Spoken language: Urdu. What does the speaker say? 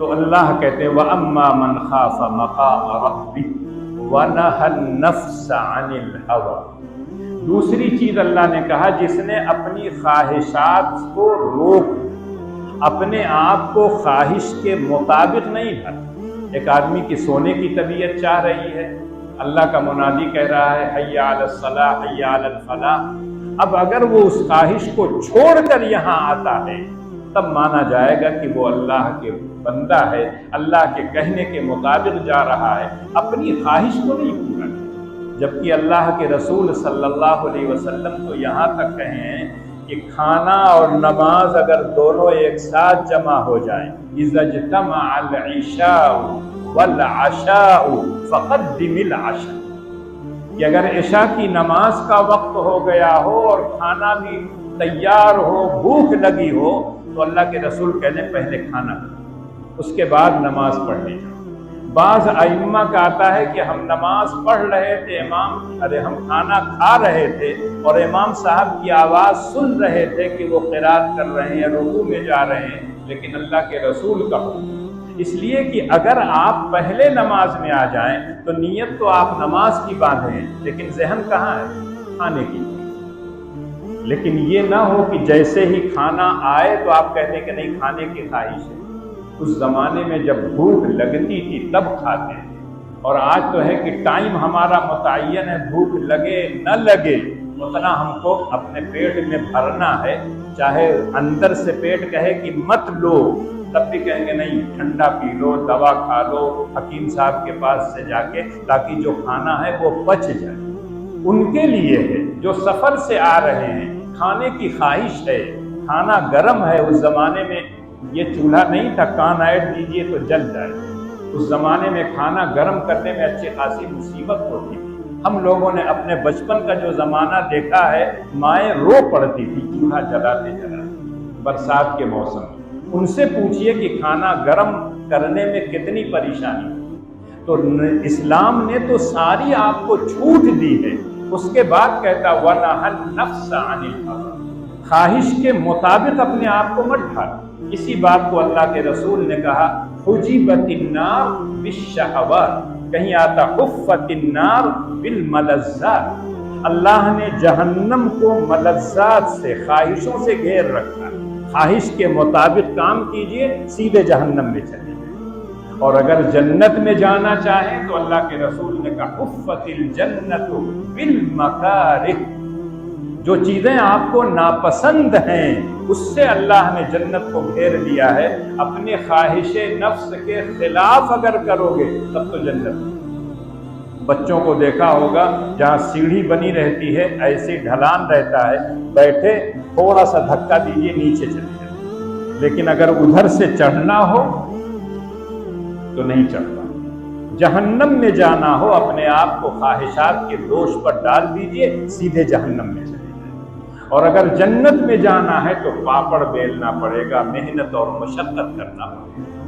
تو اللہ کہتے ہیں وَأَمَّا مَنْ خَافَ مَقَامَ رَبِّهِ وَنَهَى النَّفْسَ عَنِ الْهَوَىٰ۔ دوسری چیز اللہ نے کہا جس نے اپنی خواہشات کو روک، اپنے آپ کو خواہش کے مطابق نہیں ڈھالا۔ ایک آدمی کی سونے کی طبیعت چاہ رہی ہے، اللہ کا منادی کہہ رہا ہے حی علی الصلاح حی علی الفلاح، اب اگر وہ اس خواہش کو چھوڑ کر یہاں آتا ہے تب مانا جائے گا کہ وہ اللہ کے بندہ ہے، اللہ کے کہنے کے مطابق جا رہا ہے، اپنی خواہش کو نہیں پورا کیا۔ جبکہ اللہ کے رسول صلی اللہ علیہ وسلم تو یہاں تک کہیں ہیں کہ کھانا اور نماز اگر دونوں ایک ساتھ جمع ہو جائیں، اذا اجتمع العشاء والعشاء فقدم العشاء، کہ اگر عشاء کی نماز کا وقت ہو گیا ہو اور کھانا بھی تیار ہو، بھوک لگی ہو، تو اللہ کے رسول کہنے پہلے کھانا کھاؤ، اس کے بعد نماز پڑھنی جاؤ۔ بعض ائمہ کا آتا ہے کہ ہم نماز پڑھ رہے تھے، ہم کھانا کھا رہے تھے اور امام صاحب کی آواز سن رہے تھے کہ وہ قرات کر رہے ہیں، رکوع میں جا رہے ہیں، لیکن اللہ کے رسول کا حکم اس لیے کہ اگر آپ پہلے نماز میں آ جائیں تو نیت تو آپ نماز کی باندھیں لیکن ذہن کہاں ہے؟ کھانے کی۔ لیکن یہ نہ ہو کہ جیسے ہی کھانا آئے تو آپ کہتے ہیں کہ نہیں کھانے کی خواہش ہے۔ اس زمانے میں جب بھوک لگتی تھی تب کھاتے تھے، اور آج تو ہے کہ ٹائم ہمارا متعین ہے، بھوک لگے نہ لگے اتنا ہم کو اپنے پیٹ میں بھرنا ہے، چاہے اندر سے پیٹ کہے کہ مت لو تب بھی کہیں گے نہیں ٹھنڈا پی لو، دوا کھا لو حکیم صاحب کے پاس سے جا کے، تاکہ جو کھانا ہے وہ پچ جائے۔ ان کے لیے ہے جو سفر سے آ رہے ہیں، کھانے کی خواہش ہے، کھانا گرم ہے۔ اس زمانے میں یہ چولہا نہیں تھا کان ایڈ دیجئے تو جل جائے، اس زمانے میں کھانا گرم کرنے میں اچھی خاصی مصیبت ہوتی تھی۔ ہم لوگوں نے اپنے بچپن کا جو زمانہ دیکھا ہے، مائیں رو پڑتی تھی چولہا جلاتے جلاتے برسات کے موسم میں۔ ان سے پوچھئے کہ کھانا گرم کرنے میں کتنی پریشانی۔ تو اسلام نے تو ساری آپ کو چھوٹ دی ہے، اس کے بعد کہتا وَنَهَى النَّفْسَ عَنِ الْهَوَىٰ، خواہش کے مطابق اپنے آپ کو مت ڈھال۔ اسی بات کو اللہ کے رسول نے کہا حُجِبَتِ النَّارُ بِالشَّهَوَاتِ، کہیں آتا حُفَّتِ النَّارُ بِالْمَلَذَّاتِ، اللہ نے جہنم کو ملذات سے، خواہشوں سے گھیر رکھا ہے۔ خواہش کے مطابق کام کیجئے سیدھے جہنم میں چلے جائیں، اور اگر جنت میں جانا چاہیں تو اللہ کے رسول نے کہا حُفَّتِ الْجَنَّةُ بِالْمَكَارِهِ، جو چیزیں آپ کو ناپسند ہیں اس سے اللہ نے جنت کو گھیر دیا ہے۔ اپنے خواہش نفس کے خلاف اگر کرو گے تب تو جنت۔ بچوں کو دیکھا ہوگا جہاں سیڑھی بنی رہتی ہے ایسے ڈھلان رہتا ہے، بیٹھے تھوڑا سا دھکا دیجئے نیچے چلے جائیں، لیکن اگر ادھر سے چڑھنا ہو تو نہیں چڑھتا۔ جہنم میں جانا ہو اپنے آپ کو خواہشات کے دوش پر ڈال دیجئے سیدھے جہنم میں چلے جائیں، اور اگر جنت میں جانا ہے تو پاپڑ بیلنا پڑے گا، محنت اور مشقت کرنا پڑے گا۔